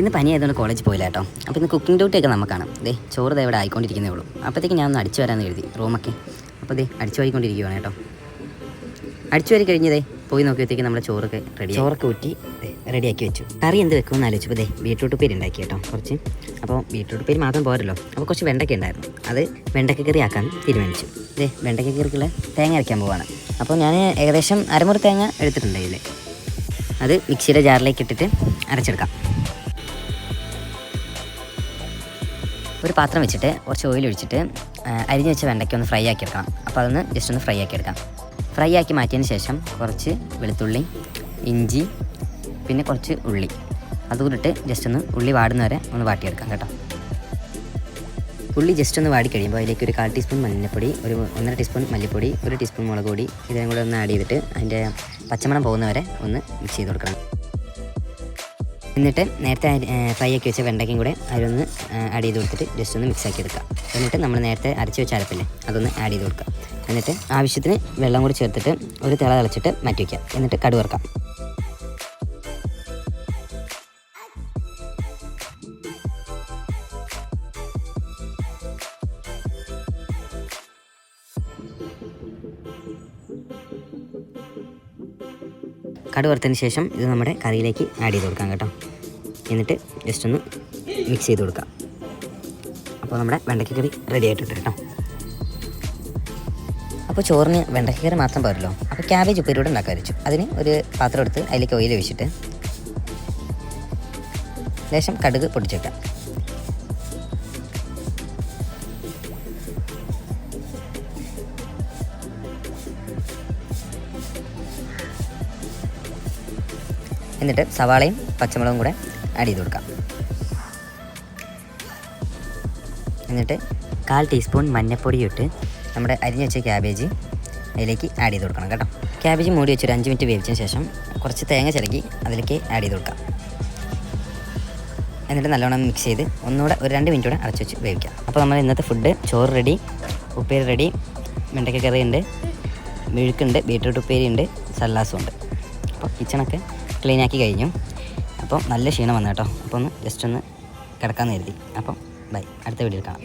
ഇന്ന് പനിയായതുകൊണ്ട് കോളേജിൽ പോയില്ല കേട്ടോ. അപ്പോൾ ഇന്ന് കുക്കിംഗ് ഡ്യൂട്ടിയൊക്കെ നമുക്കാണ്. ചോറ് ഇവിടെ ആയിക്കൊണ്ടിരിക്കുന്നേ ഉള്ളൂ. അപ്പോഴത്തേക്ക് ഞാൻ ഒന്ന് അടിച്ചു വരാമെന്ന് കരുതി റൂമൊക്കെ. അപ്പോൾ അടിച്ചു വാരിക്കൊണ്ടിരിക്കുകയാണ് കേട്ടോ. അടിച്ചു വാരി കഴിഞ്ഞതേ പോയി നോക്കിയത്തേക്ക് നമ്മുടെ ചോറൊക്കെ ചോറൊക്കെ ഊറ്റി റെഡിയാക്കി വെച്ചു. കറി എന്ത് വെക്കുമെന്ന് ആലോചിച്ചപ്പോൾ ബീട്രൂട്ട് പേര് ഉണ്ടാക്കി കേട്ടോ കുറച്ച്. അപ്പോൾ ബീട്രൂട്ട് പേര് മാത്രം പോരല്ലോ, അപ്പോൾ കുറച്ച് വെണ്ടയ്ക്ക ഉണ്ടായിരുന്നു, അത് വെണ്ടയ്ക്ക കറി ആക്കാൻ തീരുമാനിച്ചു. വെണ്ടയ്ക്ക കറിക്കുള്ള തേങ്ങ അരയ്ക്കാൻ പോവാണ്. അപ്പോൾ ഞാൻ ഏകദേശം അരമുറി തേങ്ങ എടുത്തിട്ടുണ്ട്. ഇതിൽ അത് മിക്സിയുടെ ജാറിലേക്ക് ഇട്ടിട്ട് അരച്ചെടുക്കാം. ഒരു പാത്രം വെച്ചിട്ട് കുറച്ച് ഓയിൽ ഒഴിച്ചിട്ട് അരിഞ്ഞ് വെച്ച വെണ്ടയ്ക്ക ഒന്ന് ഫ്രൈ ആക്കി എടുക്കണം. അപ്പോൾ അതൊന്ന് ജസ്റ്റ് ഒന്ന് ഫ്രൈ ആക്കി എടുക്കാം. ഫ്രൈ ആക്കി മാറ്റിയതിന് ശേഷം കുറച്ച് വെളുത്തുള്ളി, ഇഞ്ചി, പിന്നെ കുറച്ച് ഉള്ളി അതുകൂടിട്ട് ജസ്റ്റ് ഒന്ന് ഉള്ളി വാടുന്നവരെ ഒന്ന് വാട്ടിയെടുക്കാം കേട്ടോ. ഉള്ളി ജസ്റ്റ് ഒന്ന് വാടി കഴിയുമ്പോൾ അതിലേക്ക് ഒരു 1/4 ടീസ്പൂൺ മഞ്ഞൾപ്പൊടി, ഒരു 1.5 ടീസ്പൂൺ മല്ലിപ്പൊടി, 1 ടീസ്പൂൺ മുളക് പൊടി ഇതെല്ലാം കൂടെ ഒന്ന് ആഡ് ചെയ്തിട്ട് അതിൻ്റെ പച്ചമണം പോകുന്നവരെ ഒന്ന് മിക്സ് ചെയ്ത് കൊടുക്കണം. എന്നിട്ട് നേരത്തെ ഫ്രൈ ആക്കി വെച്ച വെണ്ടയ്ക്കും കൂടെ അതിലൊന്ന് ആഡ് ചെയ്ത് കൊടുത്തിട്ട് ജസ്റ്റ് ഒന്ന് മിക്സ് ആക്കി എടുക്കാം. എന്നിട്ട് നമ്മൾ നേരത്തെ അരച്ച് വെച്ച അരപ്പില്ലേ അതൊന്ന് ആഡ് ചെയ്ത് കൊടുക്കാം. എന്നിട്ട് ആവശ്യത്തിന് വെള്ളം കൂടി ചേർത്തിട്ട് ഒരു തിള തിളച്ചിട്ട് മാറ്റി വയ്ക്കാം. എന്നിട്ട് കടുക് വറുക്കാം. കടുക് വറുത്തതിന് ശേഷം ഇത് നമ്മുടെ കറിയിലേക്ക് ആഡ് ചെയ്ത് കൊടുക്കാം കേട്ടോ. എന്നിട്ട് ജസ്റ്റ് ഒന്ന് മിക്സ് ചെയ്ത് കൊടുക്കാം. അപ്പോൾ നമ്മുടെ വെണ്ടയ്ക്ക കറി റെഡി ആയിട്ടുണ്ട് കേട്ടോ. അപ്പോൾ ചോറിന് വെണ്ടയ്ക്ക കറി മാത്രം പോരല്ലോ, അപ്പോൾ ക്യാബേജ് ഉപ്പേരിയോടെ ഉണ്ടാക്കാൻ വെച്ചു. അതിന് ഒരു പാത്രം എടുത്ത് അതിലേക്ക് ഓയിൽ ഒഴിച്ചിട്ട് ലേശം കടുക് പൊടിച്ചേക്കാം. എന്നിട്ട് സവാളയും പച്ചമുളകും കൂടെ ആഡ് ചെയ്ത് കൊടുക്കാം. എന്നിട്ട് 1/4 ടീസ്പൂൺ മഞ്ഞൾപ്പൊടി ഇട്ട് നമ്മുടെ അരിഞ്ഞ് വെച്ച ക്യാബേജ് അതിലേക്ക് ആഡ് ചെയ്ത് കൊടുക്കണം കേട്ടോ. ക്യാബേജ് മൂടി വെച്ചൊരു 5 മിനിറ്റ് വേവിച്ചതിന് ശേഷം കുറച്ച് തേങ്ങ ചിരകി അതിലേക്ക് ആഡ് ചെയ്ത് കൊടുക്കാം. എന്നിട്ട് നല്ലോണം മിക്സ് ചെയ്ത് ഒന്നുകൂടെ ഒരു 2 മിനിറ്റ് കൂടെ അടച്ചു വെച്ച് വേവിക്കാം. അപ്പോൾ നമ്മൾ ഇന്നത്തെ ഫുഡ് ചോറ് റെഡി, ഉപ്പേരി റെഡി, വെണ്ടയ്ക്ക കറി ഉണ്ട്, മെഴുക്കുണ്ട്, ബീട്രൂട്ട് ഉപ്പേരി ഉണ്ട്, സല്ലാസും ഉണ്ട്. അപ്പോൾ കിച്ചണൊക്കെ ക്ലീൻ ആക്കി കഴിഞ്ഞു. അപ്പോൾ നല്ല ക്ഷീണം വന്നു കേട്ടോ. അപ്പോൾ ഒന്ന് ജസ്റ്റ് ഒന്ന് കിടക്കാമെന്ന് കരുതി. അപ്പം ബൈ, അടുത്ത വീഡിയോയിൽ കാണാം.